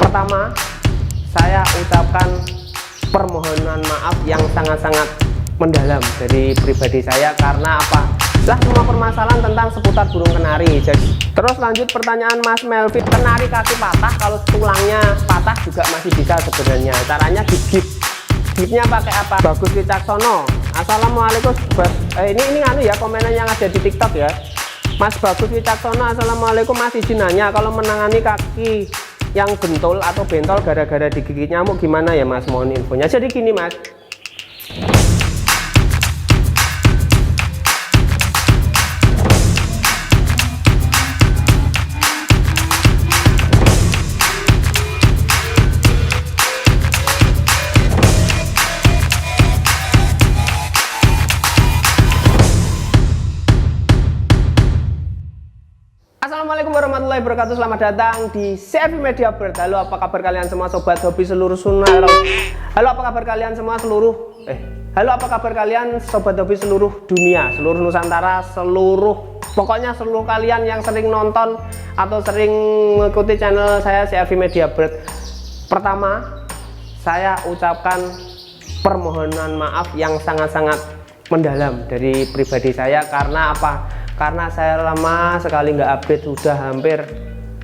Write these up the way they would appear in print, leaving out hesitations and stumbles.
Pertama, saya ucapkan permohonan maaf yang sangat-sangat mendalam dari pribadi saya. Karena apa? Lah, semua permasalahan tentang seputar burung kenari. Terus lanjut pertanyaan Mas Melvin, kenari kaki patah kalau tulangnya patah juga masih bisa sebenarnya. Caranya gigit. Gigitnya pakai apa? Bagus Wicaksono. Assalamualaikum. Ini ya komenan yang ada di TikTok ya. Mas Bagus Wicaksono, assalamualaikum. Mas izin nanya, kalau menangani kaki yang bentul atau bentol gara-gara digigit nyamuk gimana ya Mas? Mohon infonya. Jadi gini Mas, Assalamualaikum warahmatullahi wabarakatuh. Selamat datang di CFV Media Bird. Halo, apa kabar kalian semua sobat hobi seluruh sunnah? Halo, apa kabar kalian semua Halo, apa kabar kalian sobat hobi seluruh dunia, seluruh Nusantara, pokoknya seluruh kalian yang sering nonton atau sering mengikuti channel saya CFV Media Bird. Pertama, saya ucapkan permohonan maaf yang sangat-sangat mendalam dari pribadi saya. Karena apa? Karena saya lama sekali nggak update, sudah hampir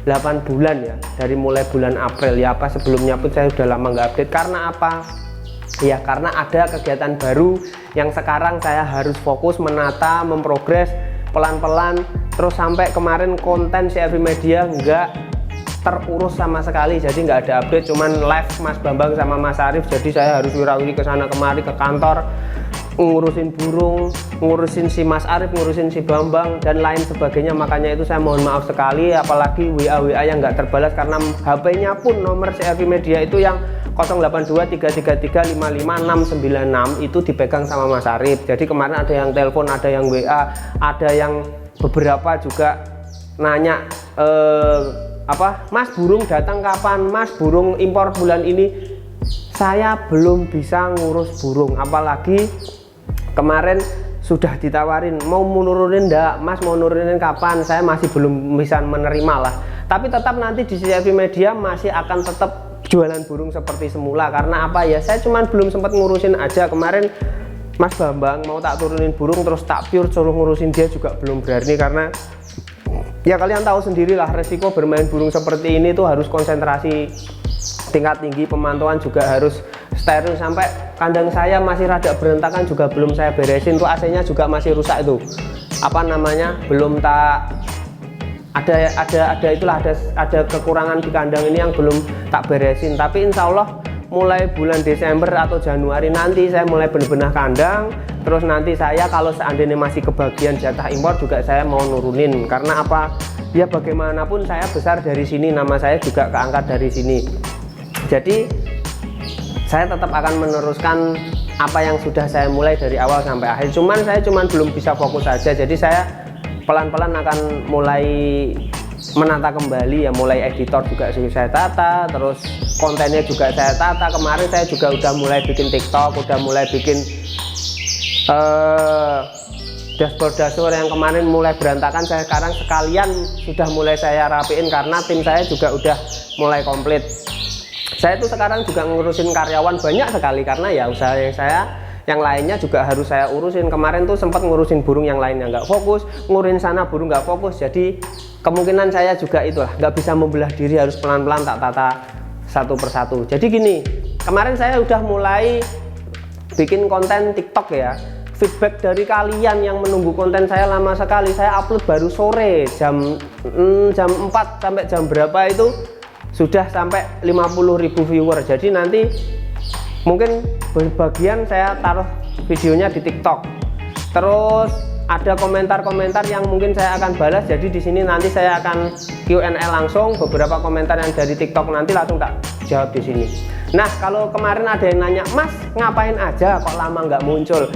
8 bulan ya, dari mulai bulan April ya, sebelumnya pun saya sudah lama nggak update. Karena apa? Ya karena ada kegiatan baru yang sekarang saya harus fokus menata, memprogres pelan-pelan. Terus sampai kemarin konten CFV Media nggak terurus sama sekali, jadi nggak ada update, cuman live Mas Bambang sama Mas Arif. Jadi saya harus wirawiri ke sana kemari, ke kantor, ngurusin burung, ngurusin si Mas Arif, ngurusin si Bambang dan lain sebagainya. Makanya itu saya mohon maaf sekali, apalagi WA yang nggak terbalas karena HP-nya pun nomor CFV Media itu yang 082333555696 itu dipegang sama Mas Arif. Jadi kemarin ada yang telepon, ada yang WA, ada yang beberapa juga nanya Mas burung datang kapan? Mas burung impor bulan ini. Saya belum bisa ngurus burung, apalagi kemarin sudah ditawarin mau nurunin enggak Mas, mau nurunin kapan, saya masih belum bisa menerima lah. Tapi tetap nanti di CFV Media masih akan tetap jualan burung seperti semula. Karena apa ya, saya cuman belum sempat ngurusin aja. Kemarin Mas Bambang mau tak turunin burung, terus tak pure suruh ngurusin dia juga belum berani. Karena ya kalian tahu sendirilah resiko bermain burung seperti ini tuh harus konsentrasi tingkat tinggi, pemantauan juga harus steril. Sampai kandang saya masih rada berantakan juga belum saya beresin tuh, AC-nya juga masih rusak itu. Belum tak ada kekurangan di kandang ini yang belum tak beresin. Tapi insya Allah mulai bulan Desember atau Januari nanti saya mulai benar-benar kandang. Terus nanti saya kalau seandainya masih kebagian jatah impor juga saya mau nurunin. Karena apa? Ya bagaimanapun saya besar dari sini, nama saya juga keangkat dari sini. Jadi saya tetap akan meneruskan apa yang sudah saya mulai dari awal sampai akhir. Saya belum bisa fokus saja. Jadi saya pelan-pelan akan mulai menata kembali ya, mulai editor juga saya tata, terus kontennya juga saya tata. Kemarin saya juga udah mulai bikin TikTok, udah mulai bikin dashboard yang kemarin mulai berantakan. Saya sekarang sekalian sudah mulai saya rapiin karena tim saya juga udah mulai komplit. Saya tuh sekarang juga ngurusin karyawan banyak sekali karena ya usaha saya yang lainnya juga harus saya urusin. Kemarin tuh sempat ngurusin burung yang lainnya nggak fokus, ngurusin sana burung nggak fokus. Jadi kemungkinan saya juga itulah nggak bisa membelah diri, harus pelan-pelan tak tata satu persatu. Jadi gini, kemarin saya udah mulai bikin konten TikTok ya. Feedback dari kalian yang menunggu konten saya lama sekali. Saya upload baru sore jam 4 sampai jam berapa itu sudah sampai 50.000 viewer. Jadi nanti mungkin bagian saya taruh videonya di TikTok. Terus ada komentar-komentar yang mungkin saya akan balas. Jadi di sini nanti saya akan Q&A langsung. Beberapa komentar yang dari TikTok nanti langsung tak jawab di sini. Nah, kalau kemarin ada yang nanya, Mas ngapain aja kok lama nggak muncul?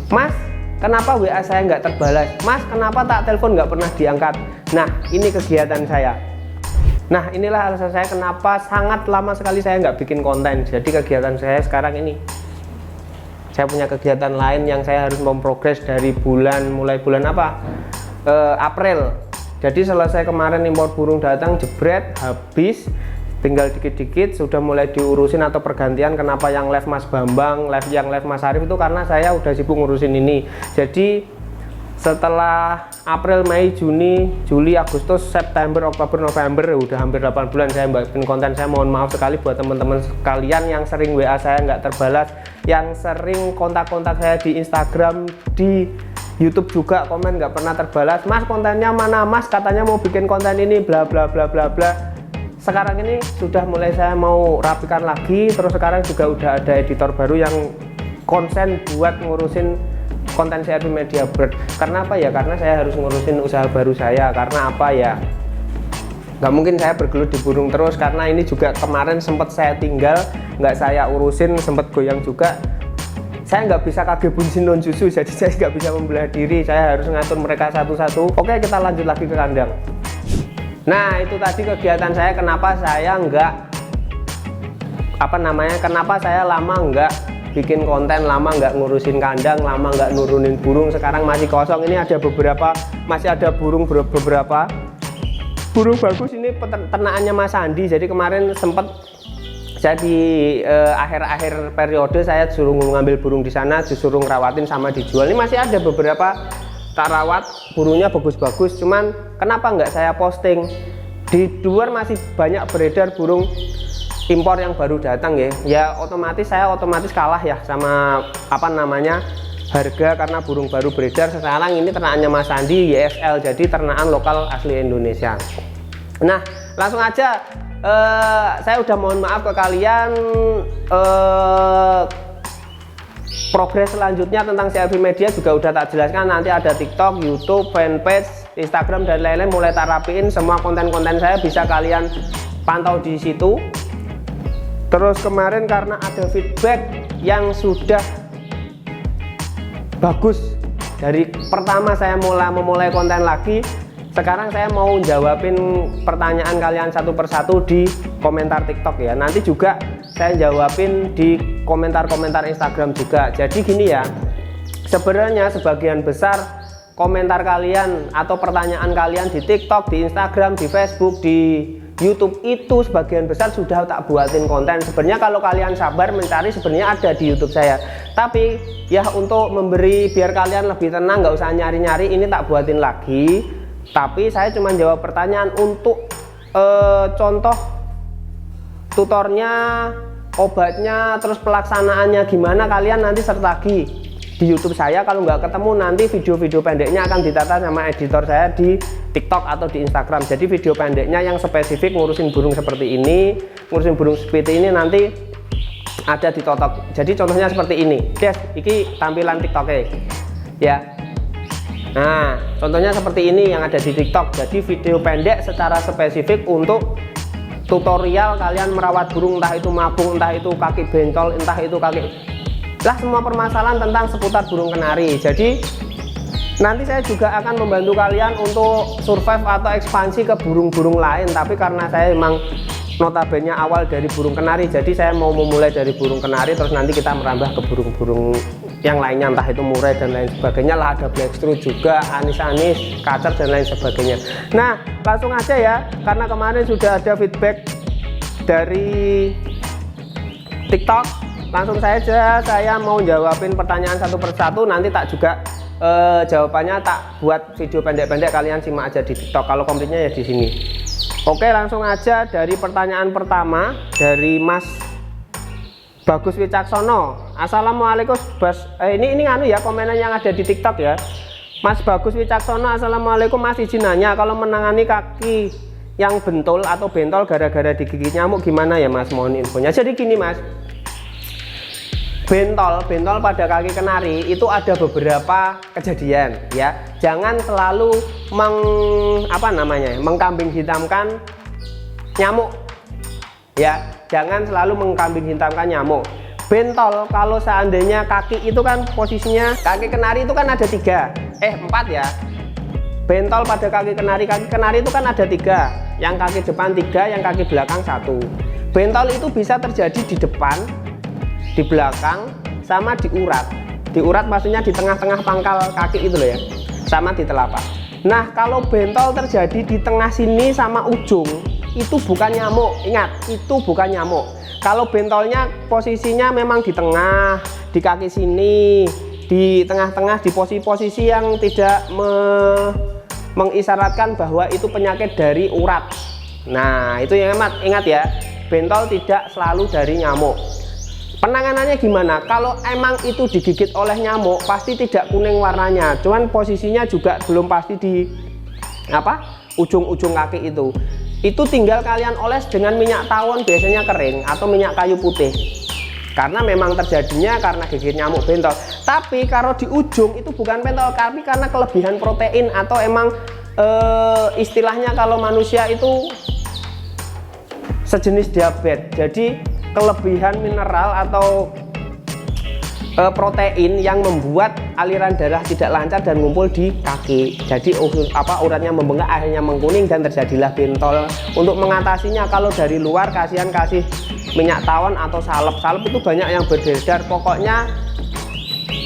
Mas, kenapa WA saya nggak terbalas? Mas, kenapa tak telepon nggak pernah diangkat? Nah, ini kegiatan saya. Nah, inilah alasan saya kenapa sangat lama sekali saya nggak bikin konten. Jadi kegiatan saya sekarang ini, saya punya kegiatan lain yang saya harus memprogres dari mulai bulan April. Jadi selesai kemarin impor burung datang jebret habis, tinggal dikit-dikit sudah mulai diurusin atau pergantian. Kenapa yang live Mas Bambang, yang live Mas Arif, itu karena saya udah sibuk ngurusin ini. Jadi setelah April, Mei, Juni, Juli, Agustus, September, Oktober, November, udah hampir 8 bulan saya bikin konten. Saya mohon maaf sekali buat teman-teman sekalian yang sering WA saya nggak terbalas, yang sering kontak-kontak saya di Instagram, di YouTube juga komen nggak pernah terbalas. Mas, kontennya mana Mas? Katanya mau bikin konten ini, bla bla bla bla bla. Sekarang ini sudah mulai saya mau rapikan lagi, terus sekarang juga udah ada editor baru yang konsen buat ngurusin konten CRV Media Bird. Karena apa ya? Karena saya harus ngurusin usaha baru saya. Karena apa ya? Nggak mungkin saya bergelut di burung terus, karena ini juga kemarin sempat saya tinggal, nggak saya urusin, sempat goyang juga. Saya nggak bisa kage bunsin non susu, jadi saya nggak bisa membelah diri. Saya harus ngatur mereka satu-satu. Oke, kita lanjut lagi ke kandang. Nah, itu tadi kegiatan saya. Kenapa saya kenapa saya lama nggak bikin konten, lama nggak ngurusin kandang, lama nggak nurunin burung. Sekarang masih kosong. Ini ada masih ada beberapa burung bagus. Ini peternakannya Mas Andi. Jadi kemarin sempat saya di akhir-akhir periode saya suruh ngambil burung di sana, disuruh ngerawatin sama dijual. Ini masih ada beberapa tak rawat, burungnya bagus-bagus, cuman kenapa nggak saya posting? Di luar masih banyak beredar burung impor yang baru datang ya saya otomatis kalah ya sama harga, karena burung baru beredar. Sekarang ini ternakannya Mas Andi YSL, jadi ternakan lokal asli Indonesia. Nah, langsung aja, saya udah mohon maaf ke kalian. Progres selanjutnya tentang CRV Media juga udah tak jelaskan. Nanti ada TikTok, YouTube, fanpage, Instagram, dan lain-lain mulai tak rapiin. Semua konten-konten saya bisa kalian pantau di situ. Terus kemarin karena ada feedback yang sudah bagus dari pertama saya memulai konten lagi, sekarang saya mau jawabin pertanyaan kalian satu persatu di komentar TikTok ya. Nanti juga saya jawabin di komentar-komentar Instagram juga. Jadi gini ya, sebenarnya sebagian besar komentar kalian atau pertanyaan kalian di TikTok, di Instagram, di Facebook, di YouTube itu sebagian besar sudah tak buatin konten. Sebenarnya kalau kalian sabar mencari, sebenarnya ada di YouTube saya. Tapi ya untuk memberi biar kalian lebih tenang, nggak usah nyari-nyari, ini tak buatin lagi. Tapi saya cuma jawab pertanyaan. Untuk contoh tutornya, obatnya, terus pelaksanaannya gimana, kalian nanti search lagi di YouTube saya. Kalau nggak ketemu, nanti video-video pendeknya akan ditata sama editor saya di TikTok atau di Instagram. Jadi video pendeknya yang spesifik ngurusin burung seperti ini, ngurusin burung seperti ini, nanti ada di TikTok. Jadi contohnya seperti ini, ini tampilan TikToknya ya. Nah, contohnya seperti ini yang ada di TikTok. Jadi video pendek secara spesifik untuk tutorial kalian merawat burung, entah itu mabung, entah itu kaki bentol, entah itu kaki semua permasalahan tentang seputar burung kenari. Jadi nanti saya juga akan membantu kalian untuk survive atau ekspansi ke burung-burung lain. Tapi karena saya memang notabene awal dari burung kenari, jadi saya mau memulai dari burung kenari, terus nanti kita merambah ke burung-burung yang lainnya, entah itu murai dan lain sebagainya lah. Ada blackstrut juga, anis-anis, kacer dan lain sebagainya. Nah, langsung aja ya, karena kemarin sudah ada feedback dari TikTok. Langsung saja saya mau jawabin pertanyaan satu persatu. Nanti tak juga jawabannya tak buat video pendek-pendek, kalian simak aja di TikTok. Kalau komplitnya ya di sini. Oke, langsung aja dari pertanyaan pertama dari Mas Bagus Wicaksono. Assalamualaikum Bas. Ini ya komenan yang ada di TikTok ya. Mas Bagus Wicaksono, assalamualaikum Mas, izin nanya, kalau menangani kaki yang bentol atau bentol gara-gara digigit nyamuk gimana ya Mas? Mohon infonya. Jadi gini Mas, bentol pada kaki kenari itu ada beberapa kejadian ya. Jangan selalu mengkambing hitamkan nyamuk ya. Jangan selalu mengkambing hitamkan nyamuk. Bentol kalau seandainya kaki itu kan posisinya, kaki kenari itu kan ada 4 ya. Bentol pada kaki kenari itu kan ada 3. Yang kaki depan 3, yang kaki belakang 1. Bentol itu bisa terjadi di depan, di belakang, sama di urat. Di urat maksudnya di tengah-tengah pangkal kaki itu loh ya, sama di telapak. Nah, kalau bentol terjadi di tengah sini sama ujung, itu bukan nyamuk. Ingat, itu bukan nyamuk. Kalau bentolnya posisinya memang di tengah, di kaki sini, di tengah-tengah, di posisi-posisi yang tidak mengisyaratkan bahwa itu penyakit dari urat. Nah, itu yang ingat ya, bentol tidak selalu dari nyamuk. Penanganannya gimana? Kalau emang itu digigit oleh nyamuk, pasti tidak kuning warnanya. Cuman posisinya juga belum pasti di ujung-ujung kaki itu. Itu tinggal kalian oles dengan minyak tawon, biasanya kering, atau minyak kayu putih. Karena memang terjadinya karena gigit nyamuk bentol. Tapi kalau di ujung itu bukan bentol, tapi karena kelebihan protein atau emang istilahnya kalau manusia itu sejenis diabetes. Jadi kelebihan mineral atau protein yang membuat aliran darah tidak lancar dan ngumpul di kaki. Jadi uratnya membengkak, akhirnya mengkuning dan terjadilah bentol. Untuk mengatasinya, kalau dari luar kasihan kasih minyak tawon atau salep. Salep itu banyak yang beredar. Pokoknya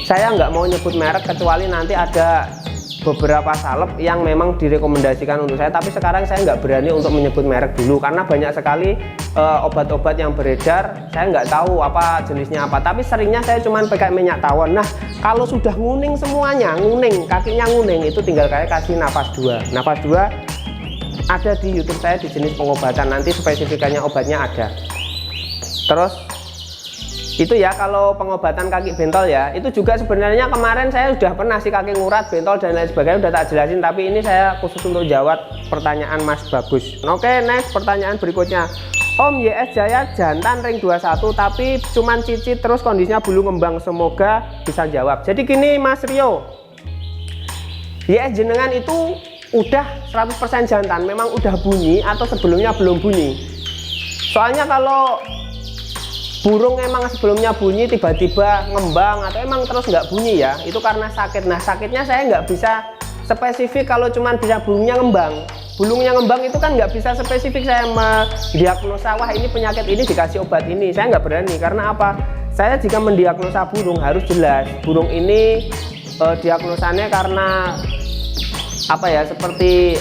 saya nggak mau nyebut merek kecuali nanti ada beberapa salep yang memang direkomendasikan untuk saya, tapi sekarang saya nggak berani untuk menyebut merek dulu karena banyak sekali obat-obat yang beredar. Saya nggak tahu apa jenisnya apa, tapi seringnya saya cuma pakai minyak tawon. Nah, kalau sudah nguning semuanya, kakinya nguning, itu tinggal kayak kasih Nafas 2. Nafas 2 ada di YouTube saya di jenis pengobatan, nanti spesifikannya obatnya ada. Terus itu ya kalau pengobatan kaki bentol ya, itu juga sebenarnya kemarin saya sudah pernah sih kaki ngurat, bentol dan lain sebagainya udah tak jelasin, tapi ini saya khusus untuk jawab pertanyaan Mas Bagus. Oke, next pertanyaan berikutnya. Om YS Jaya jantan ring 21 tapi cuman cicit terus kondisinya bulu ngembang, semoga bisa jawab. Jadi gini Mas Rio, YS jenengan itu udah 100% jantan, memang udah bunyi atau sebelumnya belum bunyi? Soalnya kalau burung emang sebelumnya bunyi tiba-tiba ngembang atau emang terus nggak bunyi ya, itu karena sakit. Nah, sakitnya saya nggak bisa spesifik kalau cuman bisa burungnya ngembang. Burungnya ngembang itu kan nggak bisa spesifik saya mendiagnosa, wah ini penyakit ini dikasih obat ini. Saya nggak berani, karena apa? Saya jika mendiagnosa burung harus jelas. Burung ini diagnosanya karena apa ya, seperti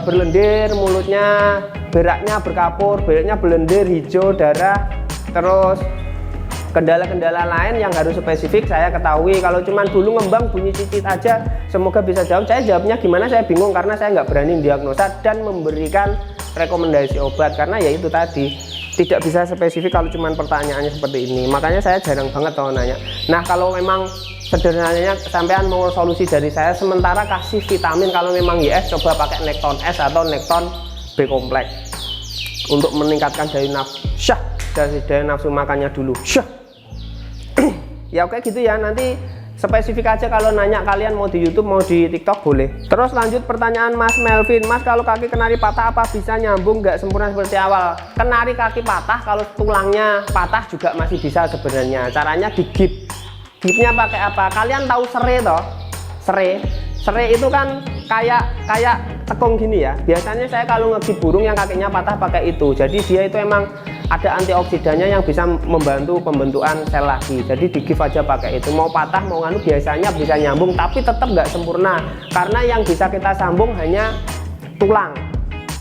berlendir mulutnya, beraknya berkapur, beraknya berlendir, hijau, darah. Terus kendala-kendala lain yang harus spesifik saya ketahui. Kalau cuman bulu ngembang bunyi cicit aja, semoga bisa jawab. Saya jawabnya gimana saya bingung karena saya nggak berani diagnosa dan memberikan rekomendasi obat, karena ya itu tadi tidak bisa spesifik kalau cuman pertanyaannya seperti ini. Makanya saya jarang banget kalau nanya. Nah, kalau memang sederhananya sampean mau solusi dari saya, sementara kasih vitamin. Kalau memang YS coba pakai Nekton S atau Nekton B kompleks untuk meningkatkan daya nafsu makannya dulu. Ya oke gitu ya, nanti spesifik aja kalau nanya kalian mau di YouTube mau di TikTok boleh. Terus lanjut pertanyaan Mas Melvin, Mas kalau kaki kenari patah apa bisa nyambung nggak sempurna seperti awal? Kenari kaki patah kalau tulangnya patah juga masih bisa sebenarnya. Caranya digip. Gipnya pakai apa? Kalian tahu serai toh? Serai itu kan kayak tekung gini ya. Biasanya saya kalau ngegip burung yang kakinya patah pakai itu. Jadi dia itu emang ada antioksidannya yang bisa membantu pembentukan sel lagi. Jadi digip aja pakai itu. Mau patah mau nganu biasanya bisa nyambung, tapi tetap nggak sempurna karena yang bisa kita sambung hanya tulang.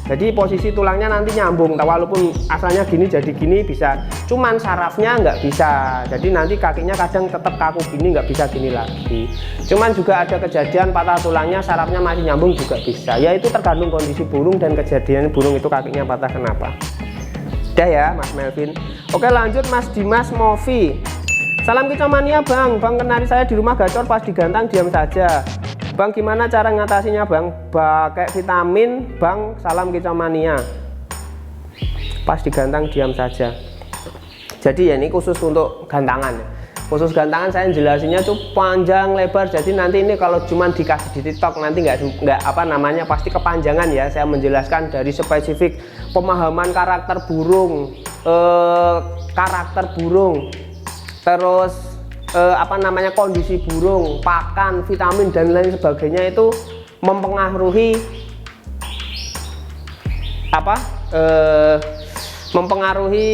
Jadi posisi tulangnya nanti nyambung, walaupun asalnya gini jadi gini bisa, cuman sarafnya nggak bisa. Jadi nanti kakinya kadang tetap kaku gini, nggak bisa gini lagi. Cuman juga ada kejadian patah tulangnya sarafnya masih nyambung juga bisa. Ya itu tergantung kondisi burung dan kejadian burung itu kakinya patah kenapa. Udah ya Mas Melvin. Oke lanjut Mas Dimas Movi. Salam kicomania Bang kenari saya di rumah gacor pas digantang diam saja. Bang gimana cara ngatasinya Bang? Pakai vitamin Bang, salam kicomania. Pas digantang diam saja. Jadi ya ini khusus untuk gantangan. Khusus gantangan saya jelasinnya tuh panjang lebar. Jadi nanti ini kalau cuma dikasih di TikTok nanti nggak apa namanya pasti kepanjangan ya. Saya menjelaskan dari spesifik pemahaman karakter burung, terus apa namanya kondisi burung, pakan, vitamin dan lain sebagainya itu mempengaruhi apa mempengaruhi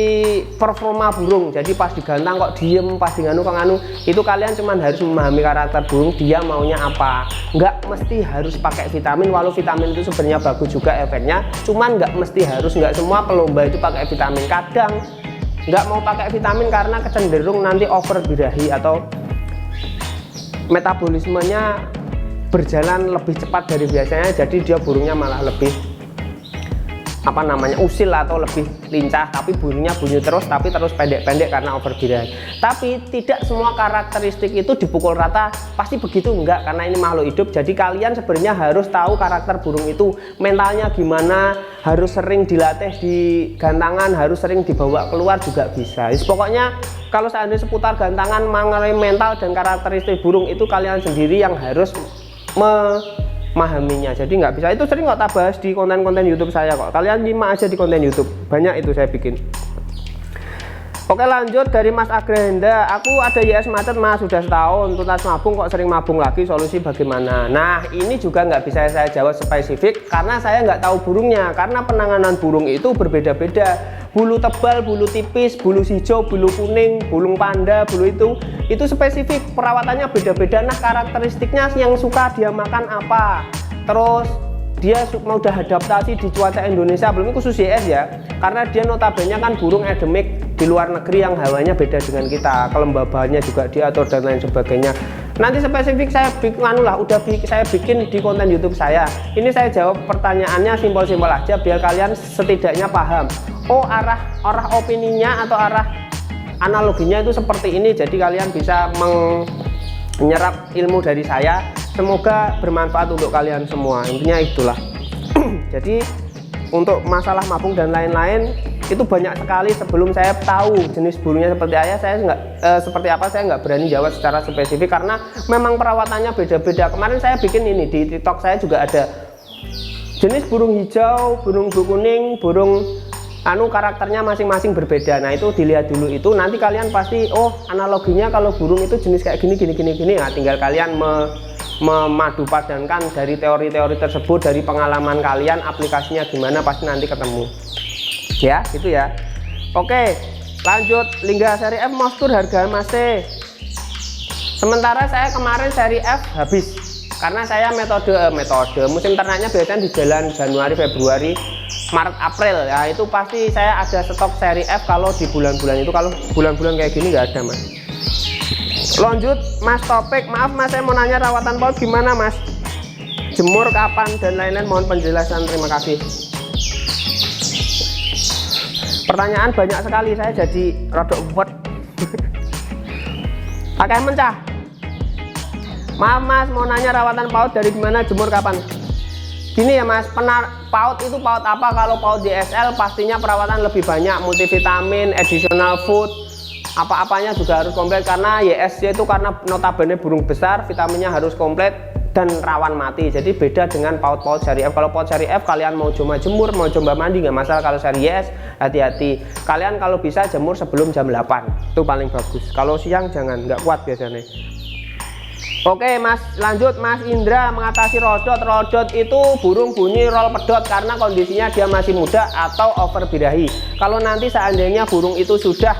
performa burung. Jadi pas digantang kok diem, pas diganu kok nganu, itu kalian cuman harus memahami karakter burung, dia maunya apa. Nggak mesti harus pakai vitamin, walau vitamin itu sebenarnya bagus juga efeknya, cuman nggak mesti harus, nggak semua pelomba itu pakai vitamin. Kadang nggak mau pakai vitamin karena kecenderung nanti over birahi atau metabolismenya berjalan lebih cepat dari biasanya, jadi dia burungnya malah lebih apa namanya, usil atau lebih lincah, tapi bunyinya bunyi terus, tapi terus pendek-pendek karena over birahi. Tapi tidak semua karakteristik itu dipukul rata pasti begitu, enggak, karena ini makhluk hidup. Jadi kalian sebenarnya harus tahu karakter burung itu mentalnya gimana, harus sering dilatih di gantangan, harus sering dibawa keluar juga bisa. Pokoknya kalau seandainya seputar gantangan mengenai mental dan karakteristik burung itu kalian sendiri yang harus memahaminya. Jadi nggak bisa, itu sering kok tak bahas di konten-konten YouTube saya kok. Kalian nyimak aja di konten YouTube, banyak itu saya bikin. Oke, lanjut dari Mas Agrenda. Aku ada YS macet Mas, sudah setahun, tunas mabung kok sering mabung lagi, solusi bagaimana? Nah, ini juga nggak bisa saya jawab spesifik karena saya nggak tahu burungnya, karena penanganan burung itu berbeda-beda. Bulu tebal, bulu tipis, bulu hijau, bulu kuning, bulu panda, bulu itu spesifik, perawatannya beda-beda. Nah, karakteristiknya yang suka dia makan apa, terus dia mudah adaptasi di cuaca Indonesia, belum khusus YS ya, karena dia notabene kan burung endemik di luar negeri yang hawanya beda dengan kita, kelembabannya juga diatur dan lain sebagainya. Nanti spesifik saya bikin saya bikin di konten YouTube saya. Ini saya jawab pertanyaannya simpel-simpel aja biar kalian setidaknya paham. Oh, arah opininya atau arah analoginya itu seperti ini, jadi kalian bisa menyerap ilmu dari saya. Semoga bermanfaat untuk kalian semua, intinya itulah. Jadi untuk masalah mabung dan lain-lain itu banyak sekali. Sebelum saya tahu jenis burungnya seperti apa, saya nggak berani jawab secara spesifik karena memang perawatannya beda-beda. Kemarin saya bikin ini di TikTok, saya juga ada jenis burung hijau, burung kuning, burung karakternya masing-masing berbeda. Nah, itu dilihat dulu, itu nanti kalian pasti oh analoginya kalau burung itu jenis kayak gini. Nah, tinggal kalian memadupadankan dari teori-teori tersebut, dari pengalaman kalian, aplikasinya gimana pasti nanti ketemu ya, gitu ya. Oke, lanjut. Lingga seri F Mostur harga masih, sementara saya kemarin seri F habis karena saya metode musim ternaknya biasanya di jalan Januari, Februari, Maret, April ya, itu pasti saya ada stok seri F kalau di bulan-bulan itu. Kalau bulan-bulan kayak gini nggak ada Mas. Lanjut Mas Topik, maaf Mas, saya mau nanya rawatan paut gimana Mas, jemur kapan dan lain-lain, mohon penjelasan, terima kasih. Pertanyaan banyak sekali, saya jadi rodok buat pakai mencah. Maaf Mas, mau nanya rawatan paut dari gimana, jemur kapan. Gini ya Mas, paut itu paut apa? Kalau paut DSL pastinya perawatan lebih banyak, multivitamin, additional food, apa-apanya juga harus komplit, karena YS itu karena notabene burung besar, vitaminnya harus komplit dan rawan mati. Jadi beda dengan paut-paut seri F. Kalau paut seri F kalian mau cuma jemur, mau coba mandi nggak masalah. Kalau seri YS hati-hati, kalian kalau bisa jemur sebelum jam 8 itu paling bagus. Kalau siang jangan, nggak kuat biasanya. Oke Mas, lanjut Mas Indra, mengatasi rodot itu burung bunyi roll pedot karena kondisinya dia masih muda atau over birahi. Kalau nanti seandainya burung itu sudah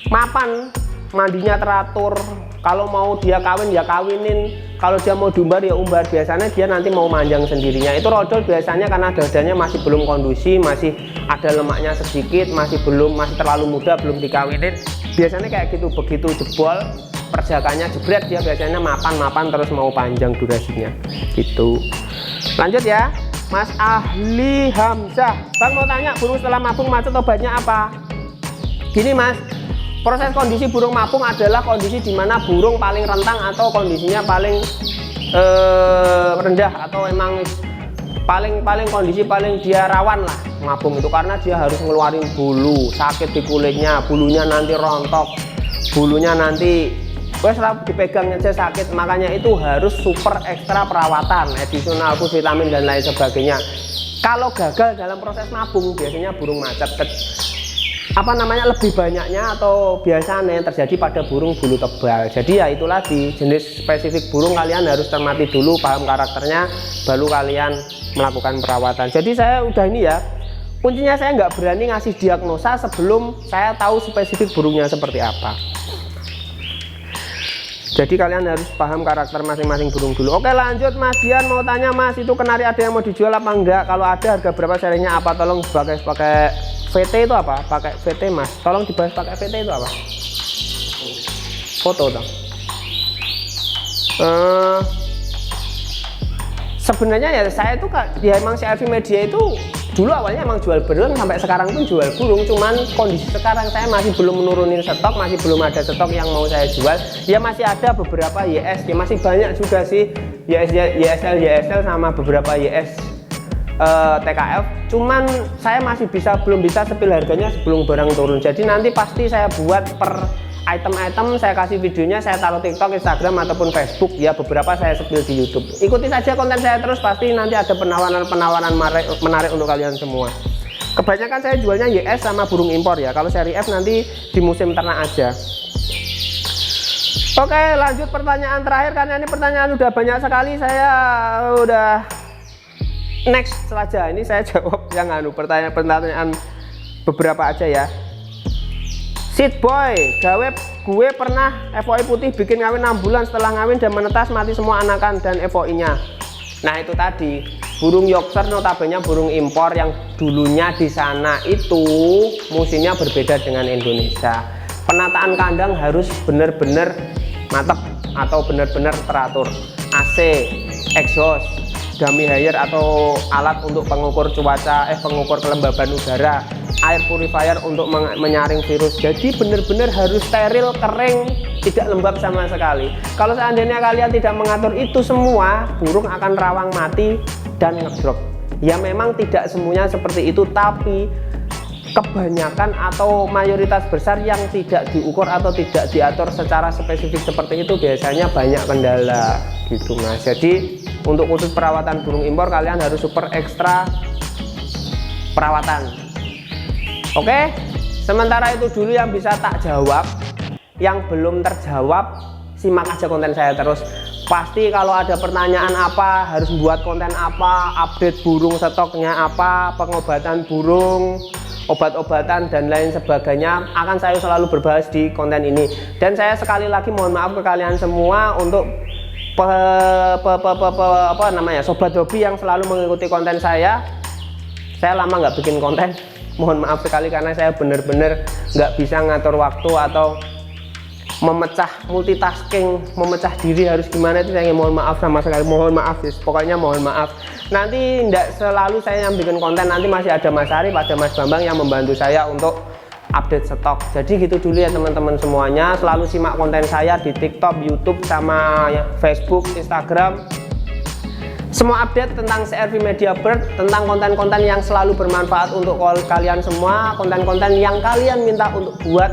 mapan, mandinya teratur, kalau mau dia kawin ya kawinin, kalau dia mau diumbar ya umbar, biasanya dia nanti mau manjang sendirinya. Itu rodol biasanya karena dadanya masih belum kondisi, masih ada lemaknya sedikit, masih terlalu muda, belum dikawinin, biasanya kayak gitu. Begitu jebol perjakanya jebret, dia biasanya mapan terus mau panjang durasinya gitu. Lanjut ya Mas Ahli Hamzah, Bang mau tanya, burung setelah mabung macet obatnya apa? Gini Mas, proses kondisi burung mabung adalah kondisi dimana burung paling rentang atau kondisinya paling rendah, atau emang paling kondisi paling dia rawan lah mabung itu, karena dia harus ngeluarin bulu, sakit di kulitnya, bulunya nanti rontok, bulunya nanti dipegang aja sakit. Makanya itu harus super ekstra perawatan, additional food, vitamin dan lain sebagainya. Kalau gagal dalam proses mabung biasanya burung macet lebih banyaknya atau biasanya yang terjadi pada burung bulu tebal. Jadi ya itulah, di jenis spesifik burung kalian harus cermati dulu, paham karakternya, baru kalian melakukan perawatan. Jadi saya udah ini ya, kuncinya saya nggak berani ngasih diagnosa sebelum saya tahu spesifik burungnya seperti apa. Jadi kalian harus paham karakter masing-masing burung dulu. Oke, lanjut Mas Dian mau tanya, Mas, itu kenari ada yang mau dijual apa enggak? Kalau ada, harga berapa, serinya apa? Tolong pakai VT itu apa? Pakai VT, Mas. Tolong dibahas pakai VT itu apa? Foto dong. Sebenarnya ya saya itu ya emang CRV Media itu dulu awalnya emang jual burung, sampai sekarang pun jual burung, cuman kondisi sekarang saya masih belum menurunin stok, masih belum ada stok yang mau saya jual. Ya masih ada beberapa YS, ya masih banyak juga sih YSL sama beberapa YS TKF, cuman saya masih belum bisa sepil harganya sebelum barang turun. Jadi nanti pasti saya buat per item-item, saya kasih videonya, saya taruh TikTok, Instagram ataupun Facebook, ya beberapa saya sepil di YouTube. Ikuti saja konten saya terus, pasti nanti ada penawaran menarik untuk kalian semua. Kebanyakan saya jualnya YS sama burung impor ya. Kalau seri F nanti di musim ternak aja. Oke, lanjut pertanyaan terakhir, karena ini pertanyaan udah banyak sekali, saya udah next saja. Ini saya jawab yang pertanyaan beberapa aja ya. Seed boy, gue pernah FOI putih bikin ngawin 6 bulan, setelah ngawin dan menetas mati semua anakan dan FOI nya. Nah itu tadi, burung Yorkshire notabene burung impor yang dulunya di sana itu musimnya berbeda dengan Indonesia. Penataan kandang harus benar-benar mantap atau benar-benar teratur. AC, exhaust, dummy hire atau alat untuk pengukur cuaca, pengukur kelembaban udara, air purifier untuk menyaring virus. Jadi benar-benar harus steril, kering, tidak lembab sama sekali. Kalau seandainya kalian tidak mengatur itu semua, burung akan rawan mati dan ngedrop. Ya memang tidak semuanya seperti itu, tapi kebanyakan atau mayoritas besar yang tidak diukur atau tidak diatur secara spesifik seperti itu biasanya banyak kendala gitu Mas. Jadi untuk khusus perawatan burung impor kalian harus super ekstra perawatan. Oke, sementara itu dulu yang bisa tak jawab. Yang belum terjawab, simak aja konten saya terus. Pasti kalau ada pertanyaan apa, harus buat konten apa, update burung stoknya apa, pengobatan burung, obat-obatan dan lain sebagainya, akan saya selalu berbahas di konten ini. Dan saya sekali lagi mohon maaf ke kalian semua untuk sobat hobi yang selalu mengikuti konten saya. Saya lama nggak bikin konten, mohon maaf sekali karena saya benar-benar nggak bisa ngatur waktu atau multitasking, memecah diri harus gimana itu saya mohon maaf sama sekali, mohon maaf pokoknya mohon maaf. Nanti tidak selalu saya yang bikin konten, nanti masih ada Mas Arif, ada Mas Bambang yang membantu saya untuk update stok. Jadi gitu dulu ya teman-teman semuanya, selalu simak konten saya di TikTok, YouTube, sama Facebook, Instagram. Semua update tentang CRV Media Bird, tentang konten-konten yang selalu bermanfaat untuk kalian semua, konten-konten yang kalian minta untuk buat,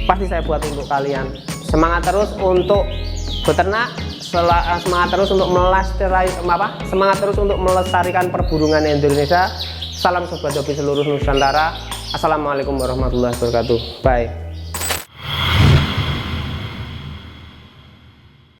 pasti saya buat untuk kalian. Semangat terus untuk beternak, semangat terus untuk melestarikan perburungan Indonesia. Salam sobat hobi seluruh Nusantara. Assalamualaikum warahmatullahi wabarakatuh. Bye.